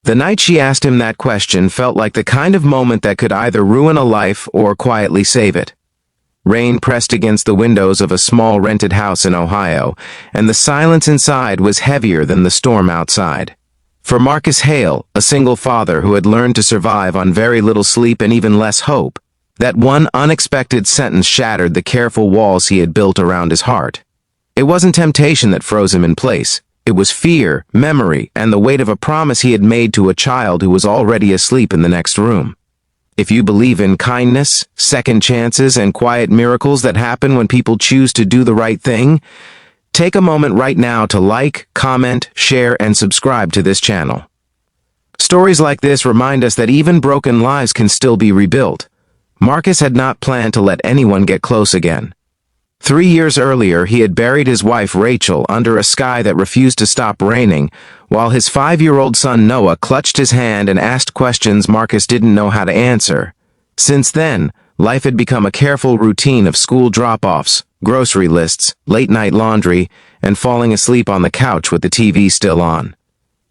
The night she asked him that question felt like the kind of moment that could either ruin a life or quietly save it. Rain pressed against the windows of a small rented house in Ohio, and the silence inside was heavier than the storm outside. For Marcus Hale, a single father who had learned to survive on very little sleep and even less hope, that one unexpected sentence shattered the careful walls he had built around his heart. It wasn't temptation that froze him in place. It was fear, memory, and the weight of a promise he had made to a child who was already asleep in the next room. If you believe in kindness, second chances, and quiet miracles that happen when people choose to do the right thing, take a moment right now to like, comment, share, and subscribe to this channel. Stories like this remind us that even broken lives can still be rebuilt. Marcus had not planned to let anyone get close again. 3 years earlier, he had buried his wife Rachel under a sky that refused to stop raining, while his 5-year-old son Noah clutched his hand and asked questions Marcus didn't know how to answer. Since then, life had become a careful routine of school drop-offs, grocery lists, late-night laundry, and falling asleep on the couch with the TV still on.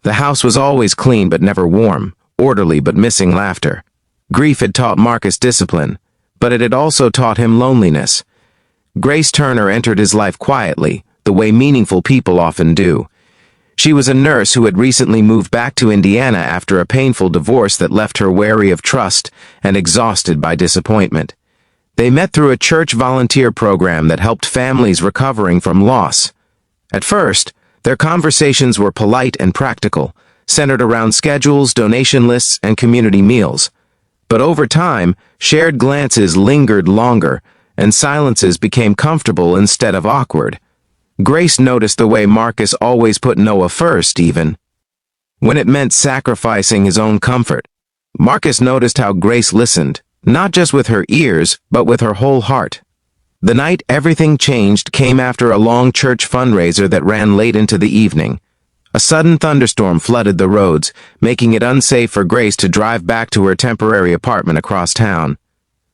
The house was always clean but never warm, orderly but missing laughter. Grief had taught Marcus discipline, but it had also taught him loneliness. Grace Turner entered his life quietly, the way meaningful people often do. She was a nurse who had recently moved back to Indiana after a painful divorce that left her wary of trust and exhausted by disappointment. They met through a church volunteer program that helped families recovering from loss. At first, their conversations were polite and practical, centered around schedules, donation lists, and community meals. But over time, shared glances lingered longer, and silences became comfortable instead of awkward. Grace noticed the way Marcus always put Noah first, even when it meant sacrificing his own comfort. Marcus noticed how Grace listened, not just with her ears, but with her whole heart. The night everything changed came after a long church fundraiser that ran late into the evening. A sudden thunderstorm flooded the roads, making it unsafe for Grace to drive back to her temporary apartment across town.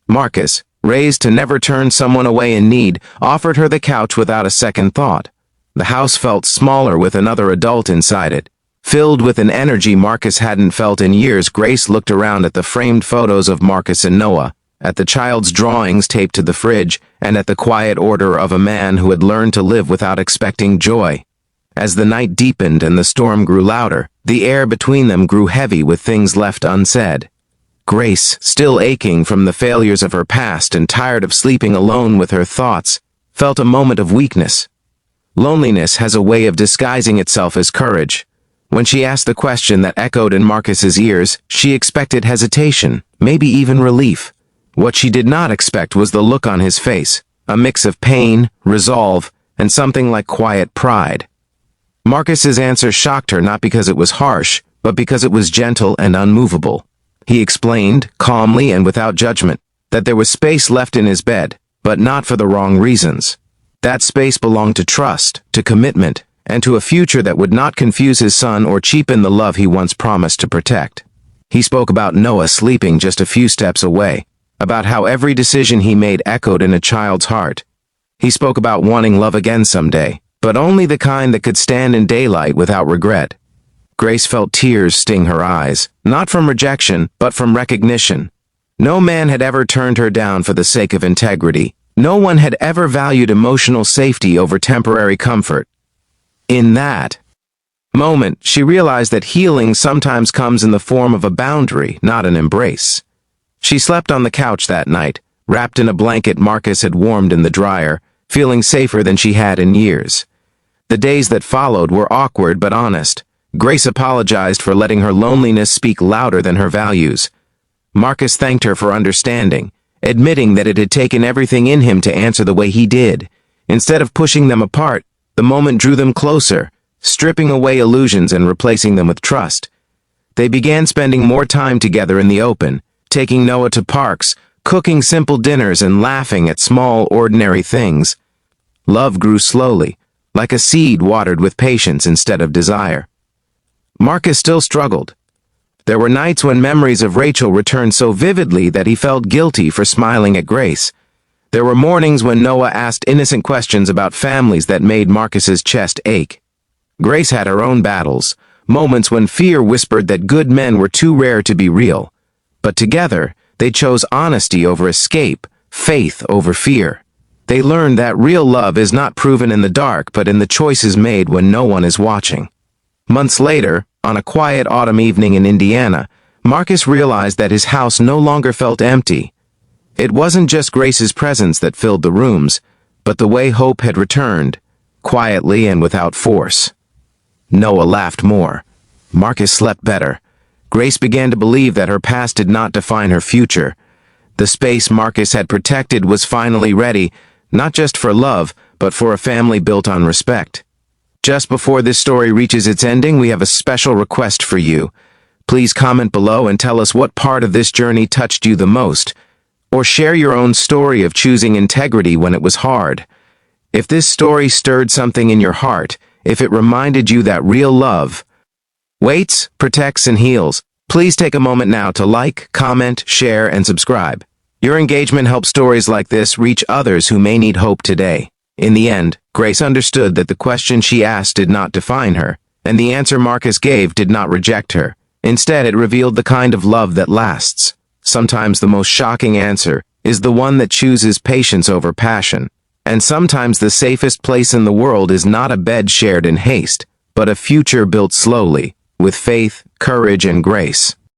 Marcus, raised to never turn someone away in need, offered her the couch without a second thought. The house felt smaller with another adult inside it. Filled with an energy Marcus hadn't felt in years, Grace looked around at the framed photos of Marcus and Noah, at the child's drawings taped to the fridge, and at the quiet order of a man who had learned to live without expecting joy. As the night deepened and the storm grew louder, the air between them grew heavy with things left unsaid. Grace, still aching from the failures of her past and tired of sleeping alone with her thoughts, felt a moment of weakness. Loneliness has a way of disguising itself as courage. When she asked the question that echoed in Marcus's ears, she expected hesitation, maybe even relief. What she did not expect was the look on his face, a mix of pain, resolve, and something like quiet pride. Marcus's answer shocked her not because it was harsh, but because it was gentle and unmovable. He explained, calmly and without judgment, that there was space left in his bed, but not for the wrong reasons. That space belonged to trust, to commitment, and to a future that would not confuse his son or cheapen the love he once promised to protect. He spoke about Noah sleeping just a few steps away, about how every decision he made echoed in a child's heart. He spoke about wanting love again someday, but only the kind that could stand in daylight without regret. Grace felt tears sting her eyes, not from rejection, but from recognition. No man had ever turned her down for the sake of integrity. No one had ever valued emotional safety over temporary comfort. In that moment, she realized that healing sometimes comes in the form of a boundary, not an embrace. She slept on the couch that night, wrapped in a blanket Marcus had warmed in the dryer, feeling safer than she had in years. The days that followed were awkward but honest. Grace apologized for letting her loneliness speak louder than her values. Marcus thanked her for understanding, admitting that it had taken everything in him to answer the way he did. Instead of pushing them apart, the moment drew them closer, stripping away illusions and replacing them with trust. They began spending more time together in the open, taking Noah to parks, cooking simple dinners and laughing at small, ordinary things. Love grew slowly, like a seed watered with patience instead of desire. Marcus still struggled. There were nights when memories of Rachel returned so vividly that he felt guilty for smiling at Grace. There were mornings when Noah asked innocent questions about families that made Marcus's chest ache. Grace had her own battles, moments when fear whispered that good men were too rare to be real. But together, they chose honesty over escape, faith over fear. They learned that real love is not proven in the dark but in the choices made when no one is watching. Months later, on a quiet autumn evening in Indiana, Marcus realized that his house no longer felt empty. It wasn't just Grace's presence that filled the rooms, but the way hope had returned, quietly and without force. Noah laughed more. Marcus slept better. Grace began to believe that her past did not define her future. The space Marcus had protected was finally ready, not just for love, but for a family built on respect. Just before this story reaches its ending, we have a special request for you. Please comment below and tell us what part of this journey touched you the most, or share your own story of choosing integrity when it was hard. If this story stirred something in your heart, if it reminded you that real love waits, protects, and heals, please take a moment now to like, comment, share, and subscribe. Your engagement helps stories like this reach others who may need hope today. In the end, Grace understood that the question she asked did not define her, and the answer Marcus gave did not reject her. Instead, it revealed the kind of love that lasts. Sometimes the most shocking answer is the one that chooses patience over passion. And sometimes the safest place in the world is not a bed shared in haste, but a future built slowly, with faith, courage, and grace.